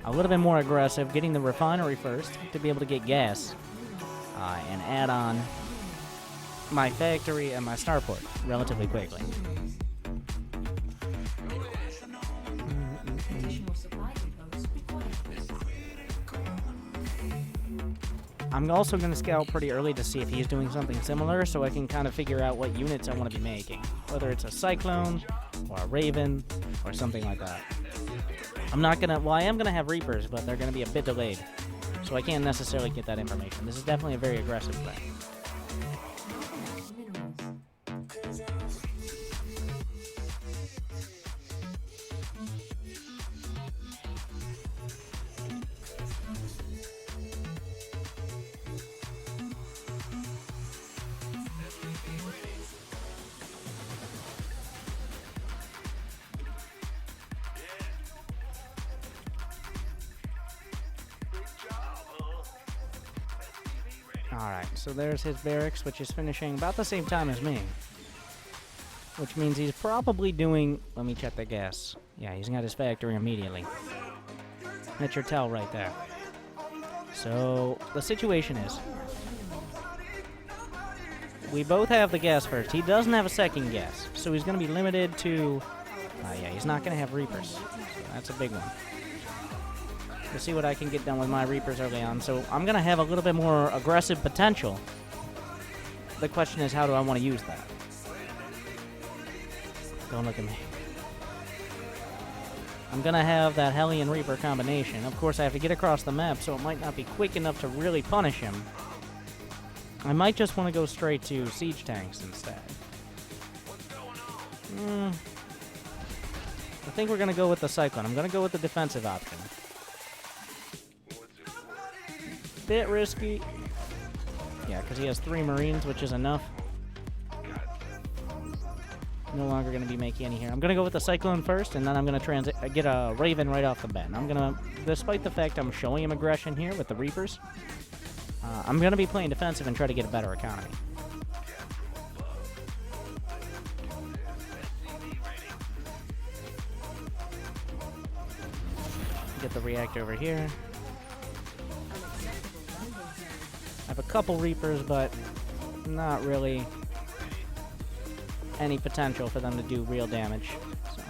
a little bit more aggressive, getting the refinery first to be able to get gas and add on my factory and my starport relatively quickly. I'm also going to scout pretty early to see if he's doing something similar, so I can kind of figure out what units I want to be making. Whether it's a Cyclone, or a Raven, or something like that. I'm not going to... Well, I am going to have Reapers, but they're going to be a bit delayed. So I can't necessarily get that information. This is definitely a very aggressive thing. Alright, so there's his barracks, which is finishing about the same time as me. Which means he's probably doing... Let me check the gas. Yeah, he's got his factory immediately. That's your tell right there. So, the situation is... we both have the gas first. He doesn't have a second gas, so he's going to be limited to... yeah, he's not going to have Reapers. So that's a big one. We'll see what I can get done with my Reapers early on. So I'm going to have a little bit more aggressive potential. The question is, how do I want to use that? Don't look at me. I'm going to have that Hellion Reaper combination. Of course, I have to get across the map, so it might not be quick enough to really punish him. I might just want to go straight to siege tanks instead. I think we're going to go with the Cyclone. I'm going to go with the defensive option. Bit risky. Yeah, because he has 3 Marines, which is enough. No longer going to be making any here. I'm going to go with the Cyclone first, and then I'm going to get a Raven right off the bat. And I'm going to, despite the fact I'm showing him aggression here with the Reapers, I'm going to be playing defensive and try to get a better economy. Get the reactor over here. I have a couple Reapers, but not really any potential for them to do real damage. So.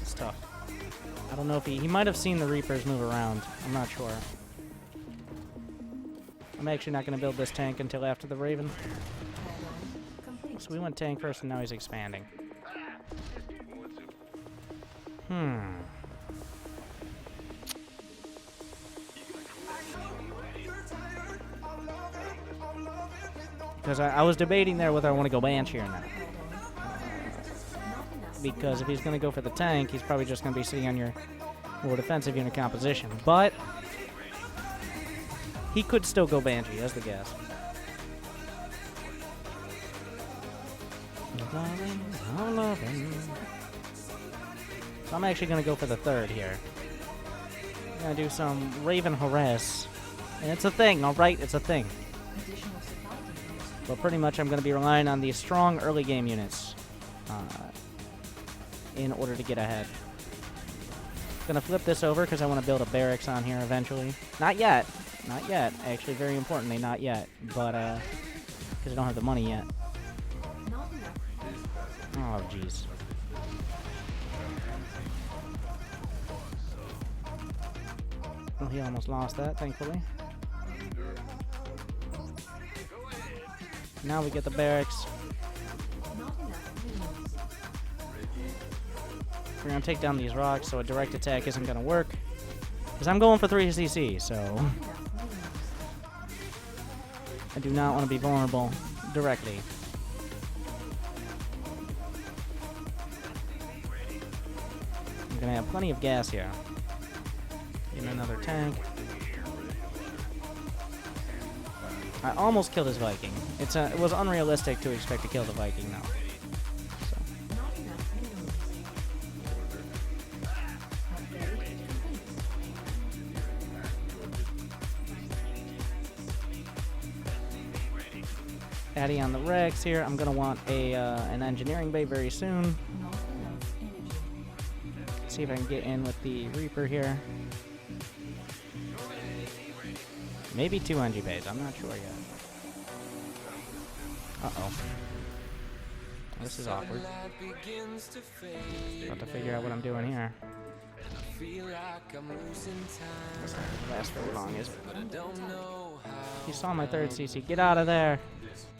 It's tough. I don't know if he might have seen the Reapers move around. I'm not sure. I'm actually not going to build this tank until after the Raven. So we went tank first, and now he's expanding. Because I was debating there whether I want to go Banshee or not. Because if he's going to go for the tank, he's probably just going to be sitting on your more defensive unit composition. But he could still go Banshee, as the guess. So I'm actually going to go for the third here. I'm going to do some Raven Harass. And it's a thing, alright? It's a thing. But pretty much I'm going to be relying on these strong early game units in order to get ahead. Going to flip this over because I want to build a barracks on here eventually. Not yet. Not yet. Actually, very importantly, not yet. But, because I don't have the money yet. Oh, jeez. Well, he almost lost that, thankfully. Now we get the barracks. We're going to take down these rocks, so a direct attack isn't going to work. Because I'm going for 3 CC, so... I do not want to be vulnerable directly. I'm going to have plenty of gas here. Get another tank. I almost killed his Viking. It was unrealistic to expect to kill the Viking, though. So. Addy on the Rex here. I'm going to want an engineering bay very soon. See if I can get in with the Reaper here. Maybe 2 NG bays, I'm not sure yet. Uh-oh. This is awkward. About to figure out what I'm doing here. This doesn't last very long, is it? He saw my 3rd CC. Get out of there!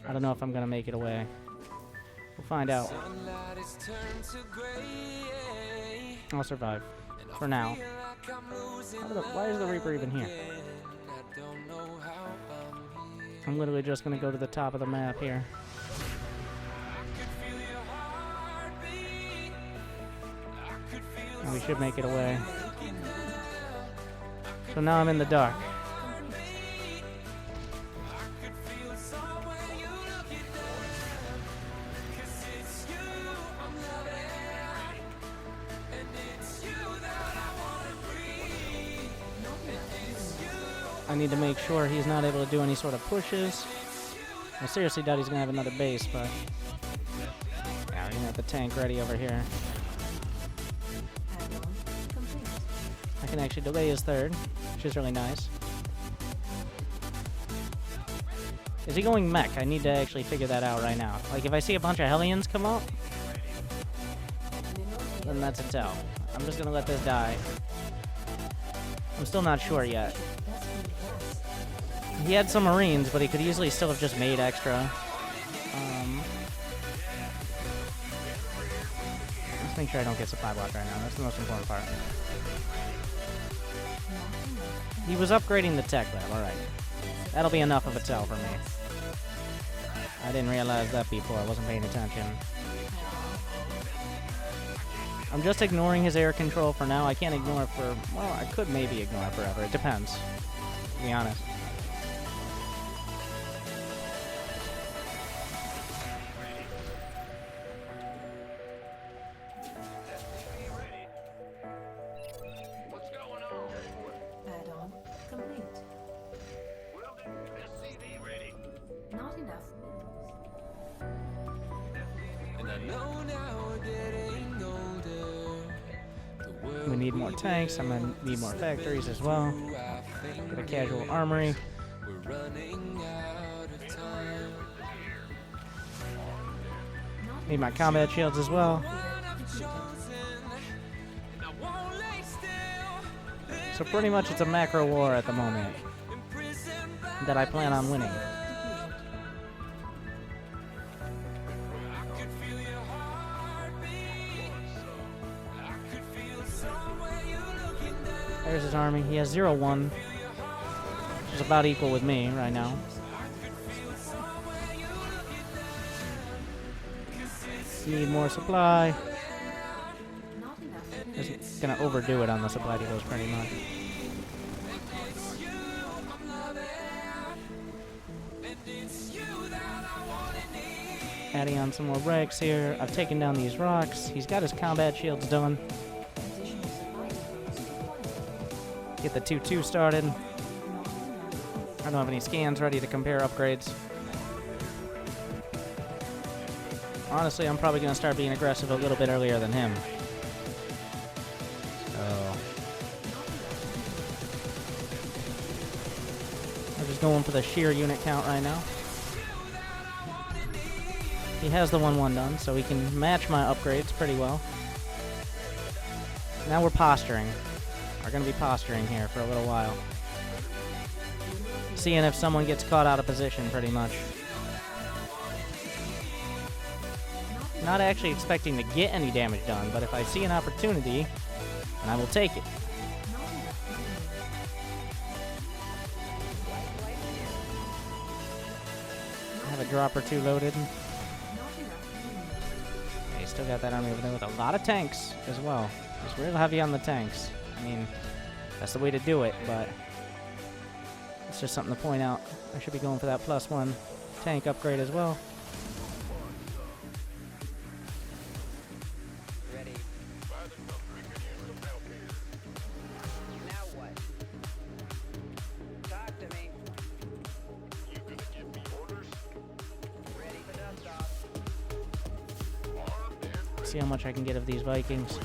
I don't know if I'm gonna make it away. We'll find out. I'll survive. For now. Why is the Reaper even here? I'm literally just gonna go to the top of the map here. And we should make it away. So now I'm in the dark. I need to make sure he's not able to do any sort of pushes. I seriously doubt he's going to have another base, but... yeah, we're going to have the tank ready over here. I can actually delay his 3rd, which is really nice. Is he going mech? I need to actually figure that out right now. Like, if I see a bunch of Hellions come up, then that's a tell. I'm just going to let this die. I'm still not sure yet. He had some Marines, but he could easily still have just made extra. Let's make sure I don't get supply block right now. That's the most important part. He was upgrading the tech lab, alright. That'll be enough of a tell for me. I didn't realize that before. I wasn't paying attention. I'm just ignoring his air control for now. I can't ignore it for... well, I could maybe ignore it forever. It depends, to be honest. We need more tanks. I'm gonna need more factories as well. Get a casual armory. Need my combat shields as well. So pretty much it's a macro war at the moment that I plan on winning. There's his army. He has 0-1, which is about equal with me right now. Need more supply. Just gonna overdo it on the supply depots pretty much. Adding on some more wrecks here. I've taken down these rocks. He's got his combat shields done. Get the 2-2 started. I don't have any scans ready to compare upgrades. Honestly, I'm probably going to start being aggressive a little bit earlier than him. So I'm just going for the sheer unit count right now. He has the 1-1 done, so he can match my upgrades pretty well. Now we're posturing. We're going to be posturing here for a little while. Seeing if someone gets caught out of position, pretty much. Not actually expecting to get any damage done, but if I see an opportunity, then I will take it. I have a drop or 2 loaded. Okay, still got that army over there with a lot of tanks as well. It's real heavy on the tanks. I mean, that's the way to do it, but it's just something to point out. I should be going for that +1 tank upgrade as well. Ready. Now what? Talk to me. You gonna give me orders? Ready for dust off. Armed and ready. See how much I can get of these Vikings.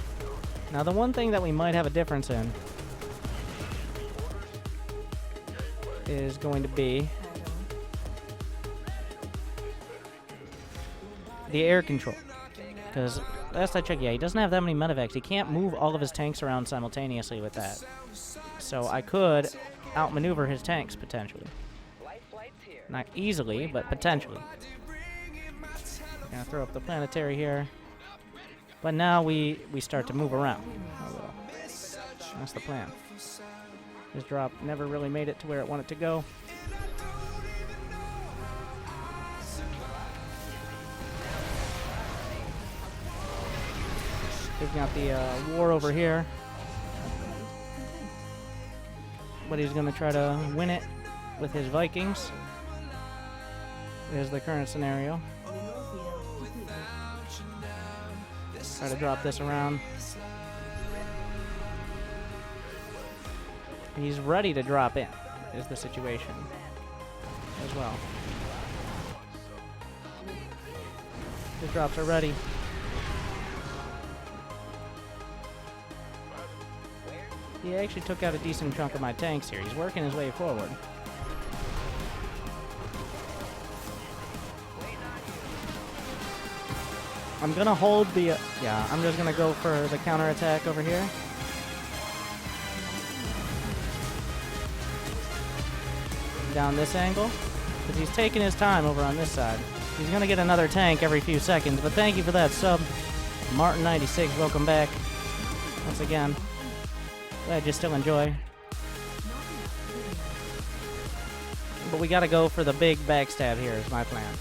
Now, the one thing that we might have a difference in is going to be the air control. Because last I checked, yeah, he doesn't have that many medevacs. He can't move all of his tanks around simultaneously with that. So I could outmaneuver his tanks, potentially. Life flight's here. Not easily, but potentially. Gonna throw up the planetary here. But now we start to move around a little. That's the plan. This drop never really made it to where it wanted to go. Taking out the war over here. But he's going to try to win it with his Vikings. Is the current scenario. Try to drop this around. He's ready to drop in, is the situation as well. The drops are ready. He actually took out a decent chunk of my tanks here. He's working his way forward. I'm gonna hold the, yeah, I'm just gonna go for the counterattack over here. Down this angle, because he's taking his time over on this side. He's gonna get another tank every few seconds, but thank you for that sub. Martin96, welcome back. Once again. Glad you still enjoy. But we gotta go for the big backstab here is my plan.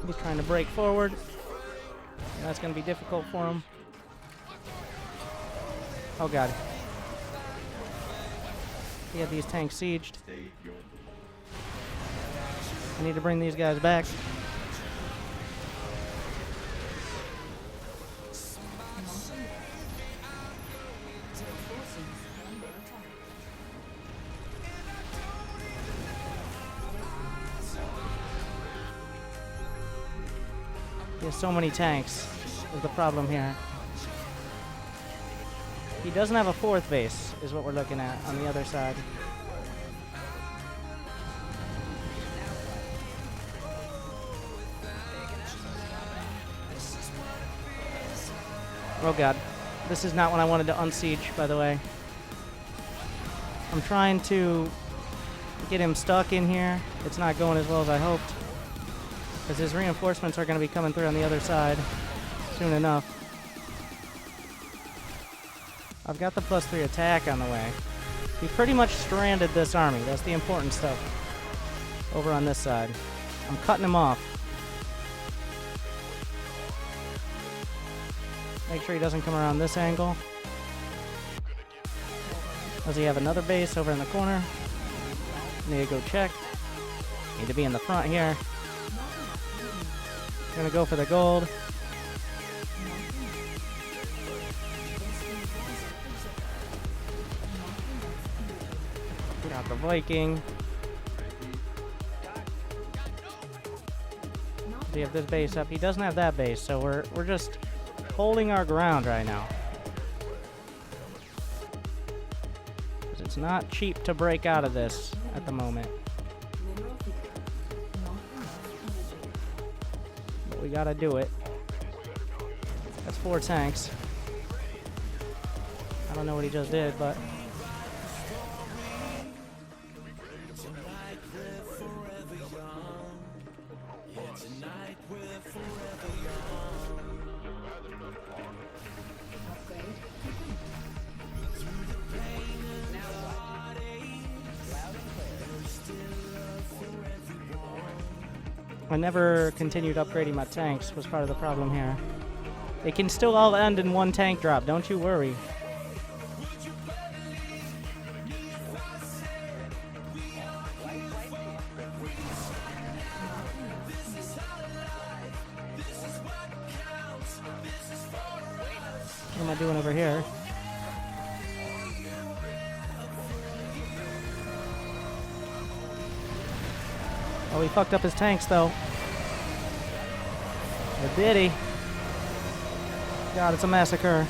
He's trying to break forward. And that's gonna be difficult for him. Oh god. He had these tanks sieged. I need to bring these guys back. He has so many tanks is the problem here. He doesn't have a fourth base, is what we're looking at on the other side. Oh god, this is not what I wanted to unsiege, by the way. I'm trying to get him stuck in here. It's not going as well as I hoped. Because his reinforcements are going to be coming through on the other side soon enough. I've got the +3 attack on the way. He pretty much stranded this army. That's the important stuff. Over on this side. I'm cutting him off. Make sure he doesn't come around this angle. Does he have another base over in the corner? Need to go check. Need to be in the front here. Gonna go for the gold. Got the Viking. Does he have this base up? He doesn't have that base, so we're just holding our ground right now. Because it's not cheap to break out of this at the moment. But we gotta do it. That's 4 tanks. I don't know what he just did, but... I never continued upgrading my tanks, was part of the problem here. It can still all end in 1 tank drop, don't you worry. What am I doing over here? Oh, he fucked up his tanks, though. Or did he? God, it's a massacre.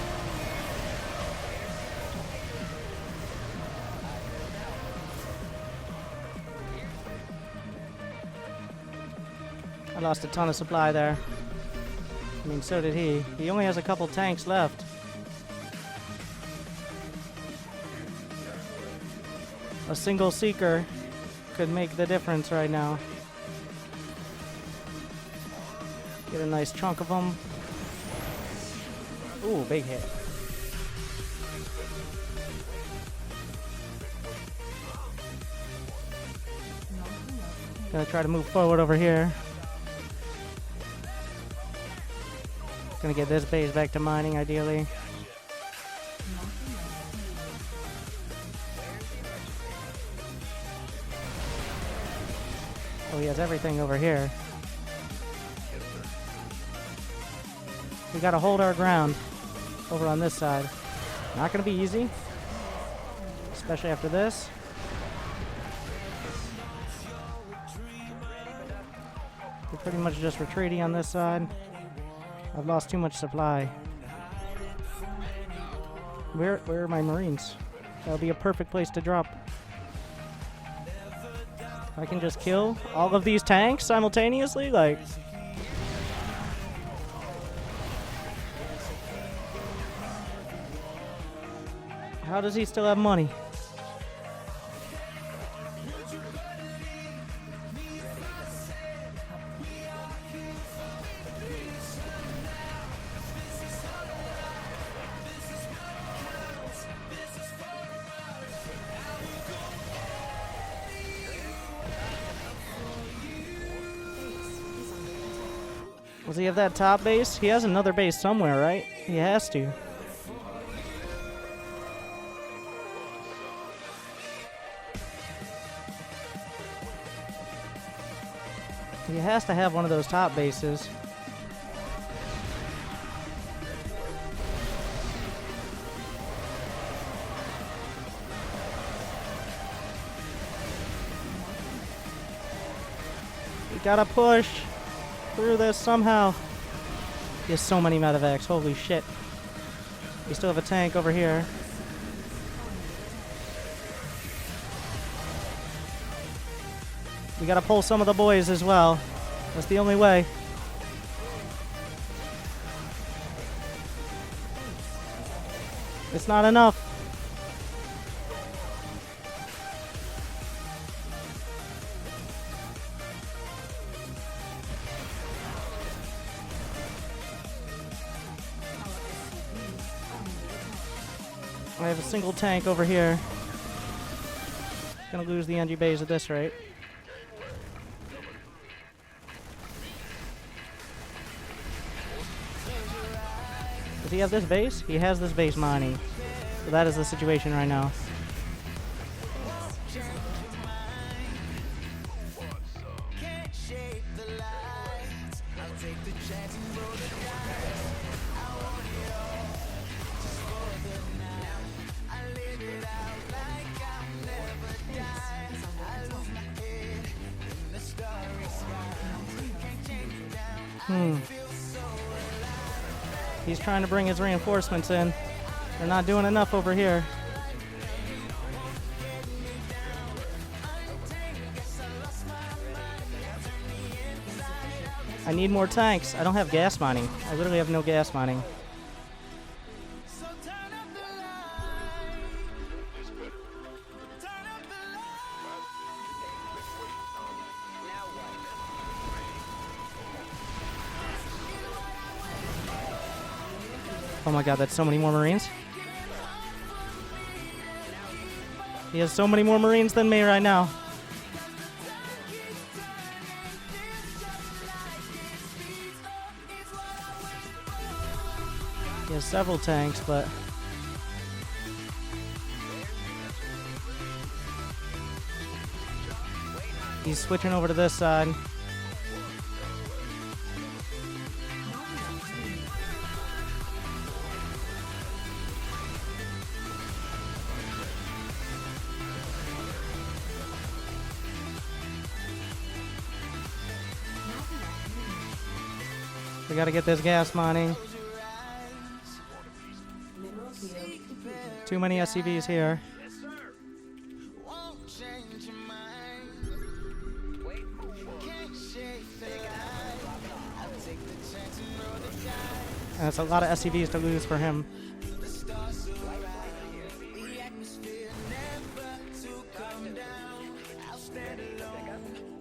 I lost a ton of supply there. I mean, so did he. He only has a couple tanks left. A single seeker could make the difference right now. Get a nice chunk of them. Ooh, big hit. Gonna try to move forward over here. Gonna get this base back to mining, ideally. Oh, he has everything over here. We gotta hold our ground over on this side. Not gonna be easy, especially after this. We're pretty much just retreating on this side. I've lost too much supply. Where are my Marines? That'll be a perfect place to drop. I can just kill all of these tanks simultaneously, like. How does he still have money? Does he have that top base? He has another base somewhere, right? He has to. He has to have one of those top bases. We gotta push through this somehow. He has so many medevacs, holy shit. We still have a tank over here. We gotta pull some of the boys as well. That's the only way. It's not enough. I have a single tank over here. Gonna lose the NG base at this rate. Does he have this base? He has this base mining. So that is the situation right now. He's trying to bring his reinforcements in. They're not doing enough over here. I need more tanks. I don't have gas mining. I literally have no gas mining. Oh my god, that's so many more Marines. He has so many more Marines than me right now. He has several tanks, but he's switching over to this side. We gotta get this gas mining. Too many SCVs here. Wait. That's a lot of SCVs to lose for him.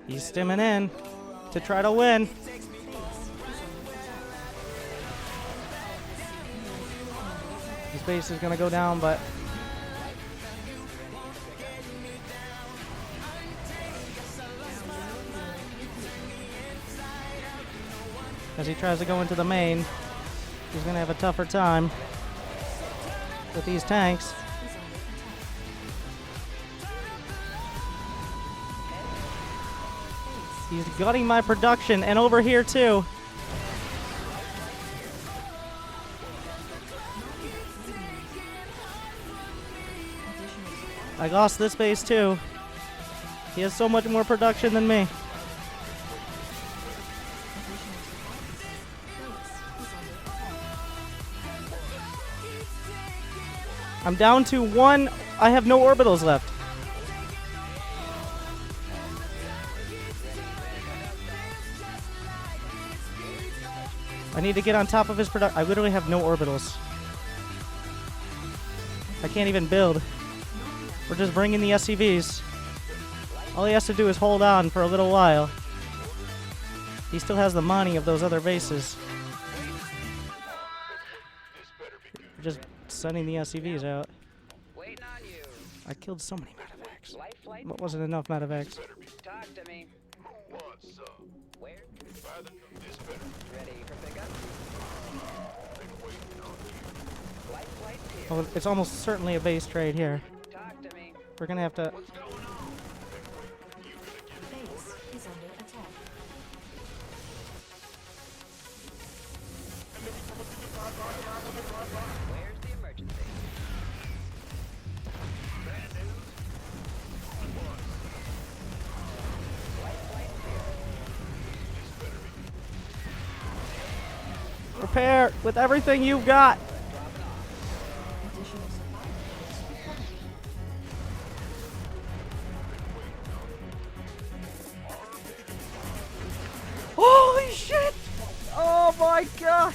He's stimming in to try to win. His base is gonna go down, but as he tries to go into the main, he's gonna have a tougher time with these tanks. He's gutting my production, and over here too. I lost this base too. He has so much more production than me. I'm down to one. I have no orbitals left. I need to get on top of his production. I literally have no orbitals. I can't even build. We're just bringing the SCVs. All he has to do is hold on for a little while. He still has the money of those other bases. We're just sending the SCVs out. Waiting on you. I killed so many medevacs. Life flight. What wasn't enough medevacs? Talk to me. What's up? Where? By the this better Ready for pickup? been waiting on you. Life flight's here. Oh, it's almost certainly a base trade here. Talk to me. We're gonna have to. What's going on? Base is under attack. Where's the emergency? Bad news? What? Life flight's here. This better be Prepare with everything you've got. Additional supplies. Holy shit! Oh my god!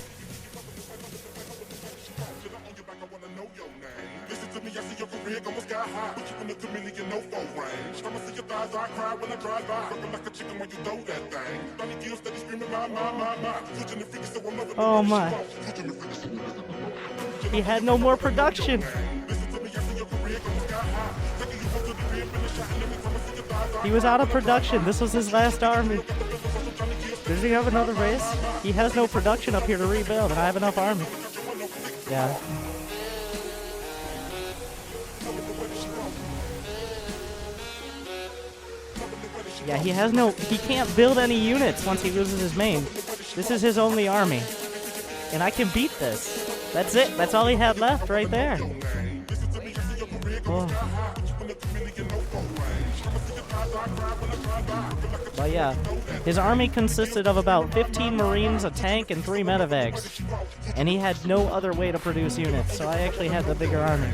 Listen to me, I see your career going sky high. Put you in the chameleon, no phone range. I'ma see your thighs, I cry when I drive by. Rockin' like a chicken when you throw that thing. Donnie Gill steady screaming, my. Switching the freaky, so I'm loving the Oh way she my. walks. Switching the freaky, so I'm loving the He had no more production. Listen to me, I see your career going sky high. Taking you up to the crib, finish shot, and every time I see your thighs, I He was out of production. This was his last army. Does he have another base? He has no production up here to rebuild, and I have enough army. Yeah. Yeah, he can't build any units once he loses his main. This is his only army. And I can beat this. That's it. That's all he had left right there. Oh. But yeah, his army consisted of about 15 Marines, a tank, and 3 medevacs. And he had no other way to produce units, so I actually had the bigger army.